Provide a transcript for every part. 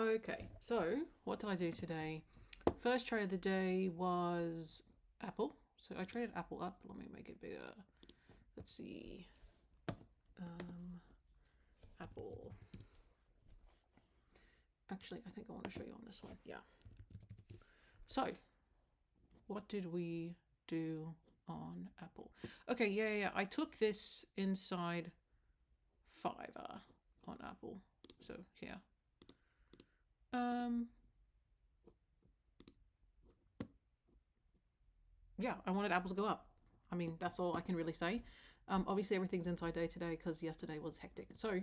Okay, so what did I do today? First trade of the day was Apple. So I traded Apple up. Let me make it bigger. Let's see. Apple. Actually, I think I want to show you on this one. Yeah. So, what did we do on Apple? Okay, yeah. I took this inside Fiverr on Apple. So here. Yeah, I wanted Apple to go up. I mean, that's all I can really say. Obviously, everything's inside day today because yesterday was hectic. So,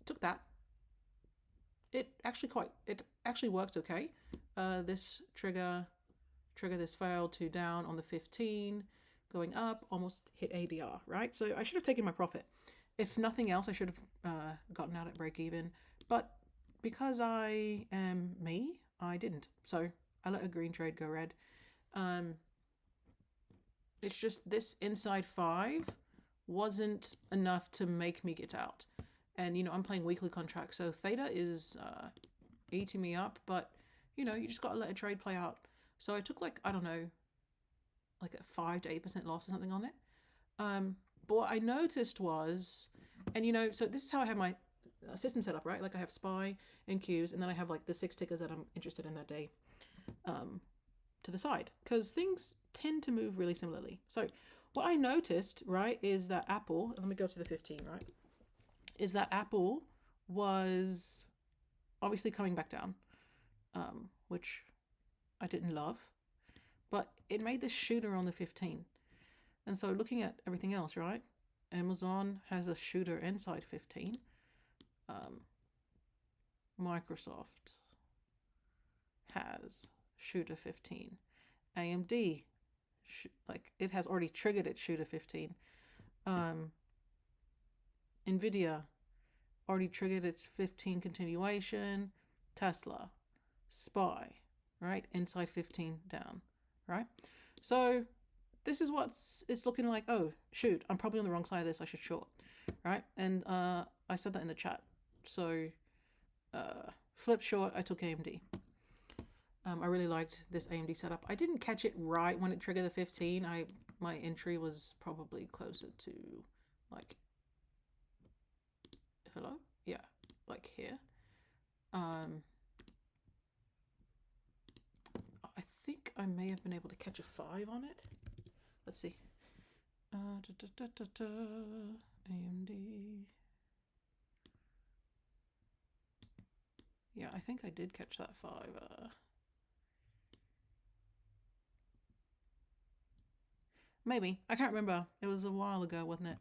took that. It actually worked okay. This trigger this failed to down on the 15, going up, almost hit ADR, right? So I should have taken my profit. If nothing else, I should have gotten out at break even. But because I am me, I didn't. So I let a green trade go red. It's just this inside 5 wasn't enough to make me get out. And, I'm playing weekly contracts, so theta is eating me up, but, you just got to let a trade play out. So I took I don't know, like a 5 to 8% loss or something on it. But what I noticed was, and, so this is how I have my system set up, right? Like I have SPY and Qs, and then I have the 6 tickers that I'm interested in that day to the side, because things tend to move really similarly. So what I noticed, right, is that Apple, let me go to the 15, right, is that Apple was obviously coming back down, which I didn't love, but it made this shooter on the 15. And so looking at everything else, right, Amazon has a shooter inside 15. Microsoft has shooter 15. AMD, it has already triggered its shooter 15. Nvidia already triggered its 15 continuation. Tesla, SPY, right, inside 15 down, right? So this is it's looking like. Oh shoot, I'm probably on the wrong side of this, I should short, right? And I said that in the chat. So flip short, I took AMD. I really liked this AMD setup. I didn't catch it right when it triggered the 15. My entry was probably closer to hello? Yeah, here. I think I may have been able to catch a 5 on it. Let's see. AMD. Yeah, I think I did catch that 5. Maybe. I can't remember. It was a while ago, wasn't it?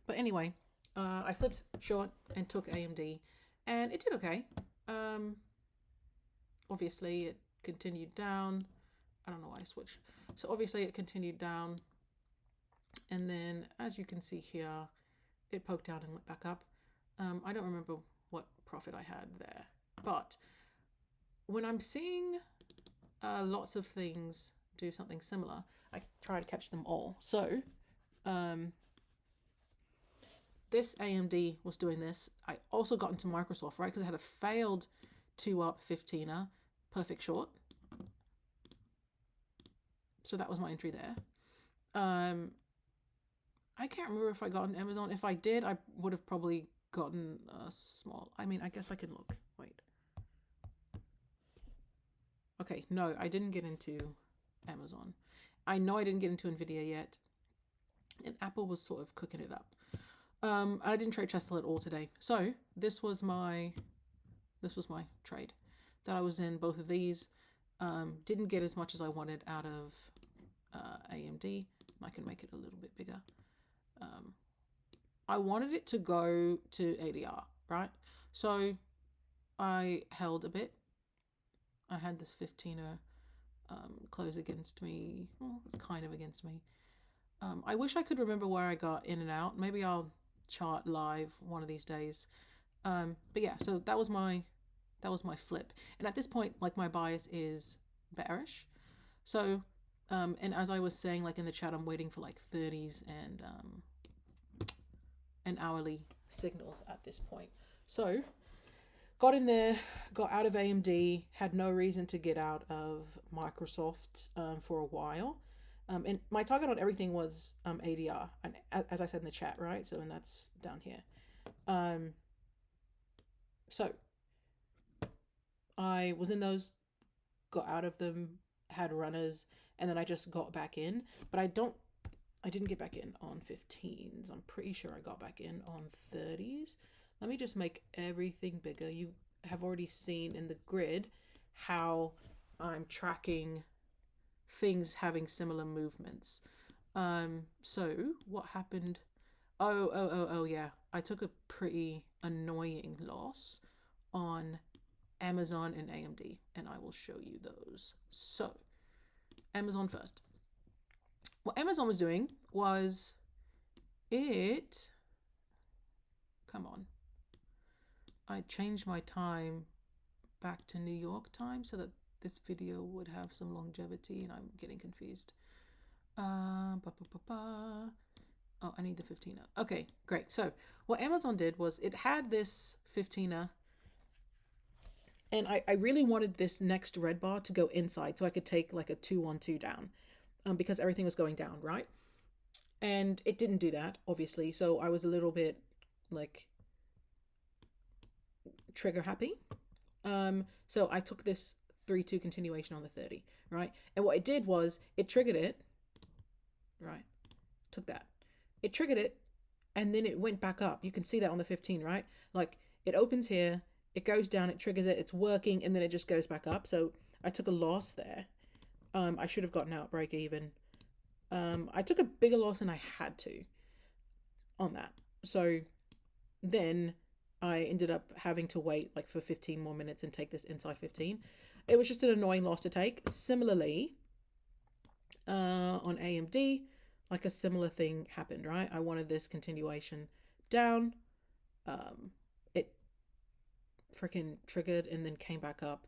But anyway, I flipped short and took AMD, and it did okay. Obviously, it continued down. I don't know why I switched. So obviously, it continued down, and then as you can see here, it poked out and went back up. I don't remember what profit I had there, but when I'm seeing lots of things do something similar, I try to catch them all. So this AMD was doing this. I also got into Microsoft, right, because I had a failed 2 up 15er, perfect short. So that was my entry there. I can't remember if I got an Amazon. If I did, I would have probably gotten a small. I mean, I guess I can look. Wait. Okay, no, I didn't get into Amazon. I know I didn't get into Nvidia yet, and Apple was sort of cooking it up. I didn't trade Tesla at all today. So this was my trade that I was in. Both of these didn't get as much as I wanted out of AMD. I can make it a little bit bigger. I wanted it to go to ADR, right? So I held a bit. I had this 15er close against me. Well, it's kind of against me. I wish I could remember where I got in and out. Maybe I'll chart live one of these days. But yeah, so that was my flip. And at this point, my bias is bearish. So, and as I was saying, in the chat, I'm waiting for 30s and hourly signals at this point. So got in there, got out of AMD, had no reason to get out of Microsoft for a while. And my target on everything was ADR, and as I said in the chat, right? So, and that's down here. So I was in those, got out of them, had runners, and then I just got back in. But I didn't get back in on 15s. I'm pretty sure I got back in on 30s. Let me just make everything bigger. You have already seen in the grid how I'm tracking things having similar movements. So what happened? Oh, yeah. I took a pretty annoying loss on Amazon and AMD, and I will show you those. So, Amazon first. What Amazon was doing was it. Come on. I changed my time back to New York time so that this video would have some longevity, and I'm getting confused. Oh, I need the 15er. Okay, great. So what Amazon did was it had this 15er, and I really wanted this next red bar to go inside so I could take like a 2-1-2 down, because everything was going down, right? And it didn't do that, obviously. So I was a little bit like trigger happy. So I took this 3-2 continuation on the 30, right? And what it did was it triggered it, right? Took that. It triggered it, and then it went back up. You can see that on the 15, right? Like it opens here, it goes down, it triggers it, it's working, and then it just goes back up. So I took a loss there. I should have gotten out break even. I took a bigger loss than I had to on that. So then I ended up having to wait like for 15 more minutes and take this inside 15. It was just an annoying loss to take. Similarly, on AMD, like a similar thing happened, right? I wanted this continuation down. It freaking triggered and then came back up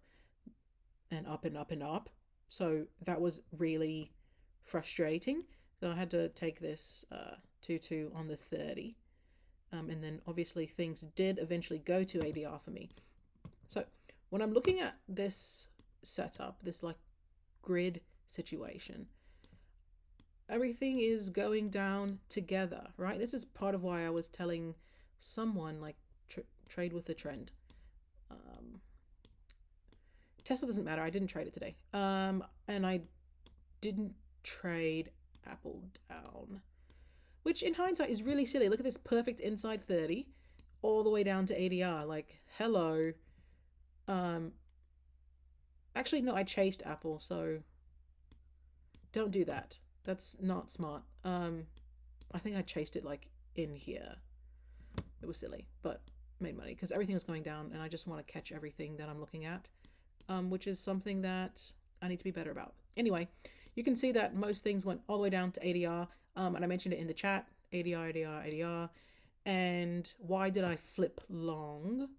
and up and up and up. So that was really frustrating. So I had to take this 2-2 on the 30. And then obviously things did eventually go to ADR for me. So when I'm looking at this setup, this like grid situation, everything is going down together, right? This is part of why I was telling someone like trade with the trend. Tesla doesn't matter. I didn't trade it today. And I didn't trade Apple down, which in hindsight is really silly. Look at this perfect inside 30 all the way down to ADR. Like, hello. Actually, no, I chased Apple, so don't do that. That's not smart. I think I chased it like in here. It was silly, but made money because everything was going down, and I just want to catch everything that I'm looking at, which is something that I need to be better about. Anyway, you can see that most things went all the way down to ADR, and I mentioned it in the chat, ADR, ADR, ADR. And why did I flip long?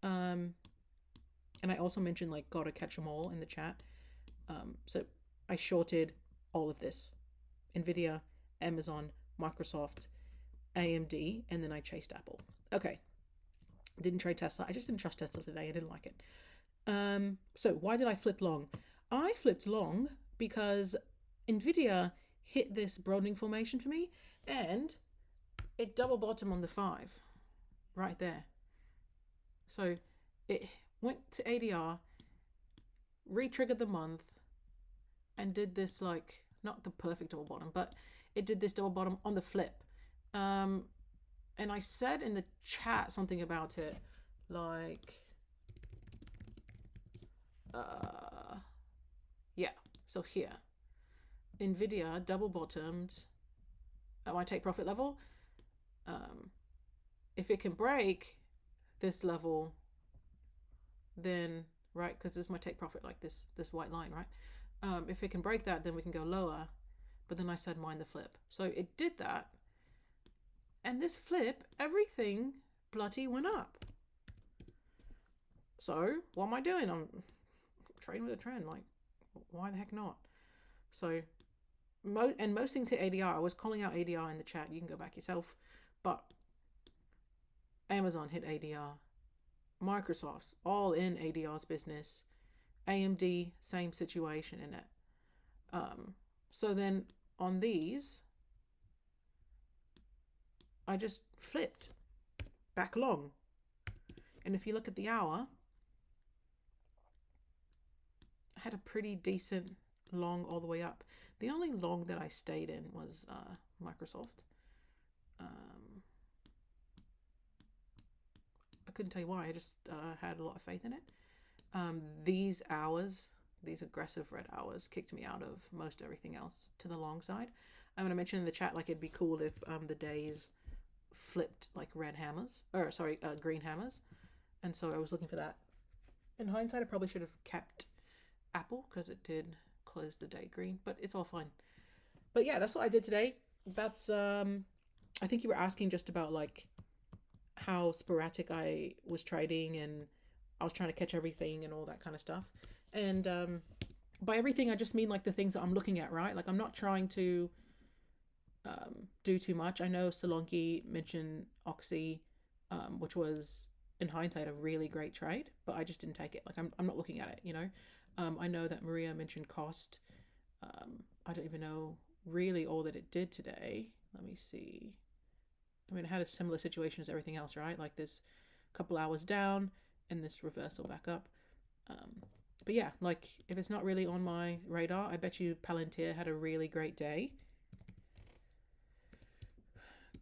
And I also mentioned like gotta catch them all in the chat. So I shorted all of this: Nvidia, Amazon, Microsoft, AMD, and then I chased Apple. Okay, didn't trade Tesla. I just didn't trust Tesla today. I didn't like it. So why did I flip long? I flipped long because Nvidia hit this Broadening formation for me, and it double bottom on the 5 right there. So it went to ADR, re-triggered the month, and did this like, not the perfect double bottom, but it did this double bottom on the flip. And I said in the chat something about it, like, yeah, so here, Nvidia double bottomed at my take profit level. If it can break this level, then, right, because this is my take profit, like this white line, right? If it can break that, then we can go lower. But then I said mind the flip. So it did that. And this flip, everything bloody went up. So what am I doing? I'm trading with a trend. Like, why the heck not? So, most things hit ADR. I was calling out ADR in the chat. You can go back yourself. But Amazon hit ADR. Microsoft's all in ADR's business. AMD, same situation in it. So then on these, I just flipped back long. And if you look at the hour, I had a pretty decent long all the way up. The only long that I stayed in was Microsoft. I couldn't tell you why. I just had a lot of faith in it. These hours, these aggressive red hours, kicked me out of most everything else to the long side. I'm going to mention in the chat, like, it'd be cool if the days flipped like red hammers, or sorry, green hammers. And so I was looking for that. In hindsight, I probably should have kept Apple because it did close the day green, but it's all fine. But yeah, that's what I did today. That's I think you were asking just about like how sporadic I was trading, and I was trying to catch everything and all that kind of stuff. And by everything, I just mean like the things that I'm looking at, right? Like, I'm not trying to do too much. I know Salonki mentioned Oxy, which was in hindsight a really great trade, but I just didn't take it. Like, I'm not looking at it, you know. I know that Maria mentioned Cost. I don't even know really all that it did today. Let me see. I mean, it had a similar situation as everything else, right? Like, this couple hours down and this reversal back up. But yeah, like, if it's not really on my radar, I bet you Palantir had a really great day.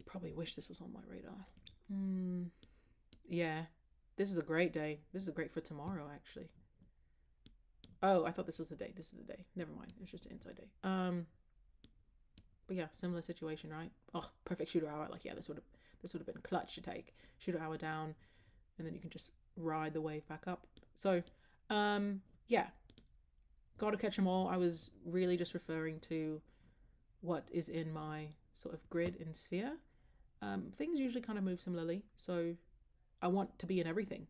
Probably wish this was on my radar. Yeah, this is a great day. This is great for tomorrow, actually. Oh, I thought this was the day. This is the day. Never mind. It's just an inside day. But yeah, similar situation, right? Oh, perfect shooter hour. Like, yeah, this would have been clutch to take. Shooter hour down, and then you can just ride the wave back up. So, yeah, gotta catch them all. I was really just referring to what is in my sort of grid and sphere. Things usually kind of move similarly, so I want to be in everything.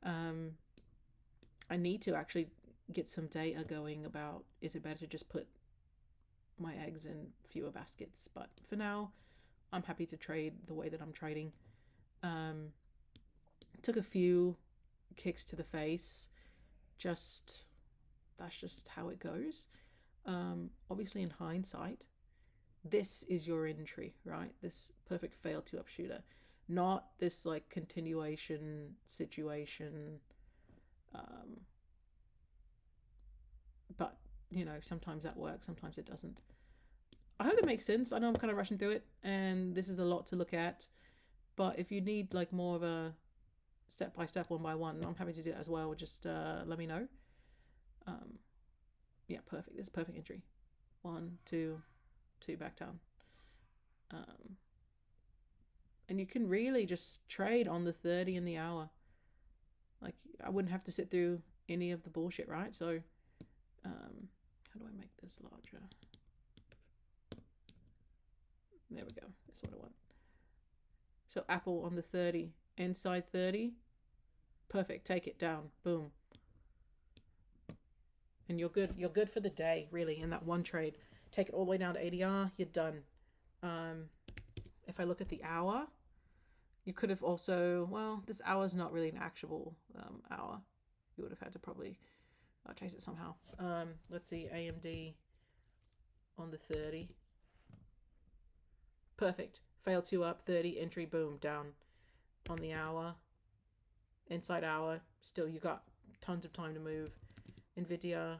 I need to actually get some data going about, is it better to just put my eggs in fewer baskets? But for now, I'm happy to trade the way that I'm trading. Took a few kicks to the face. That's just how it goes. Obviously, in hindsight, this is your entry, right? This perfect fail 2-up shooter, not this like continuation situation. But you know, sometimes that works, sometimes it doesn't. I hope that makes sense. I know I'm kind of rushing through it, and this is a lot to look at. But if you need like more of a step by step, one by one, I'm happy to do that as well. Just let me know. Yeah, perfect. This is perfect entry. 1, 2, 2 back down. And you can really just trade on the 30 and the hour. Like, I wouldn't have to sit through any of the bullshit, right? So, how do I make this larger? There we go. That's what I want. So Apple on the 30, inside 30. Perfect. Take it down. Boom. And you're good. You're good for the day, really, in that one trade. Take it all the way down to ADR. You're done. If I look at the hour, you could have also, well, this hour is not really an actual hour. You would have had to probably chase it somehow. Let's see, AMD on the 30. Perfect. Fail 2-up, 30, entry, boom, down. On the hour, inside hour, still you got tons of time to move. Nvidia,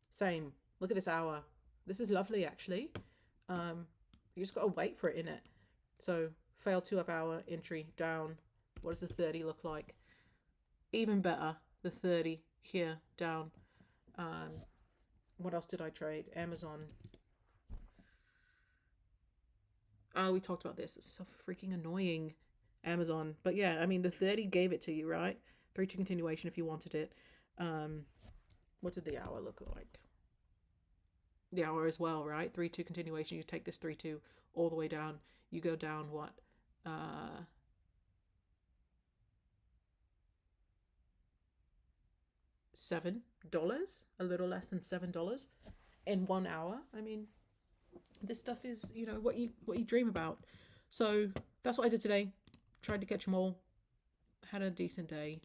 same. Look at this hour. This is lovely, actually. You just gotta wait for it in it. So fail 2-up hour, entry, down. What does the 30 look like? Even better, the 30 here, down. What else did I trade? Amazon. Oh, we talked about this. It's so freaking annoying. Amazon. But yeah, I mean, the 30 gave it to you, right? 3-2 continuation if you wanted it. What did the hour look like? The hour as well, right? 3-2 continuation. You take this 3-2 all the way down. You go down what? $7, a little less than $7 in 1 hour. I mean, this stuff is, you know, what you dream about. So that's what I did today. Tried to catch them all. had a decent day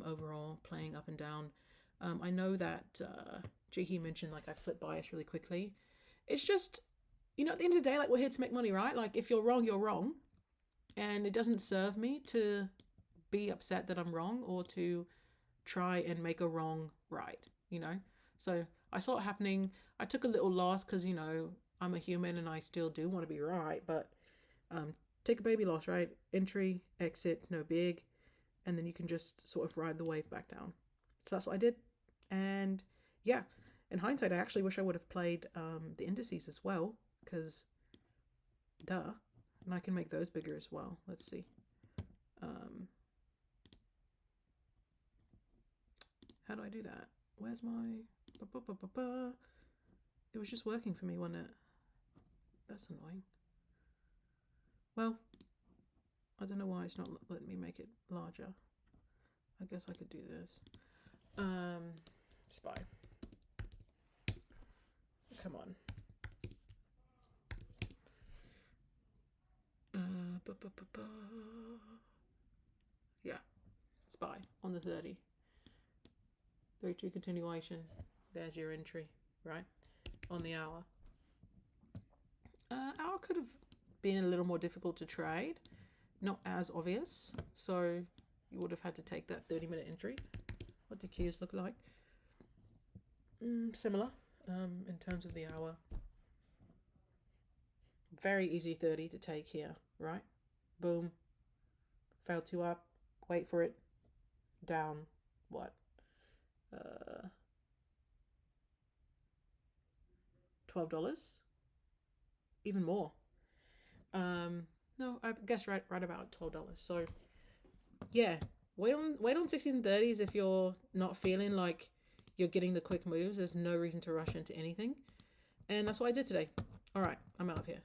overall, playing up and down. I know that Jiki mentioned like I flip bias really quickly. It's just, at the end of the day, like we're here to make money, right? Like if you're wrong, you're wrong. And it doesn't serve me to be upset that I'm wrong or to try and make a wrong right. So I saw it happening. I took a little loss because, I'm a human and I still do want to be right. But take a baby loss, right? Entry, exit, no big. And then you can just sort of ride the wave back down. So that's what I did. And yeah, in hindsight, I actually wish I would have played the indices as well because, duh. And I can make those bigger as well. Let's see. How do I do that? Where's my... It was just working for me, wasn't it? That's annoying. Well, I don't know why it's not letting me make it larger. I guess I could do this. Spy. Come on. Yeah. Spy on the 30. 3-2 continuation. There's your entry, right? On the hour. Hour could have been a little more difficult to trade. Not as obvious. So you would have had to take that 30-minute entry. What do Qs look like? Similar in terms of the hour. Very easy 30 to take here, right? Boom. Fail 2 up. Wait for it. Down. What? $12? Even more. No, I guess right about $12. So yeah, wait on 60s and 30s if you're not feeling like you're getting the quick moves. There's no reason to rush into anything. And that's what I did today. All right, I'm out of here.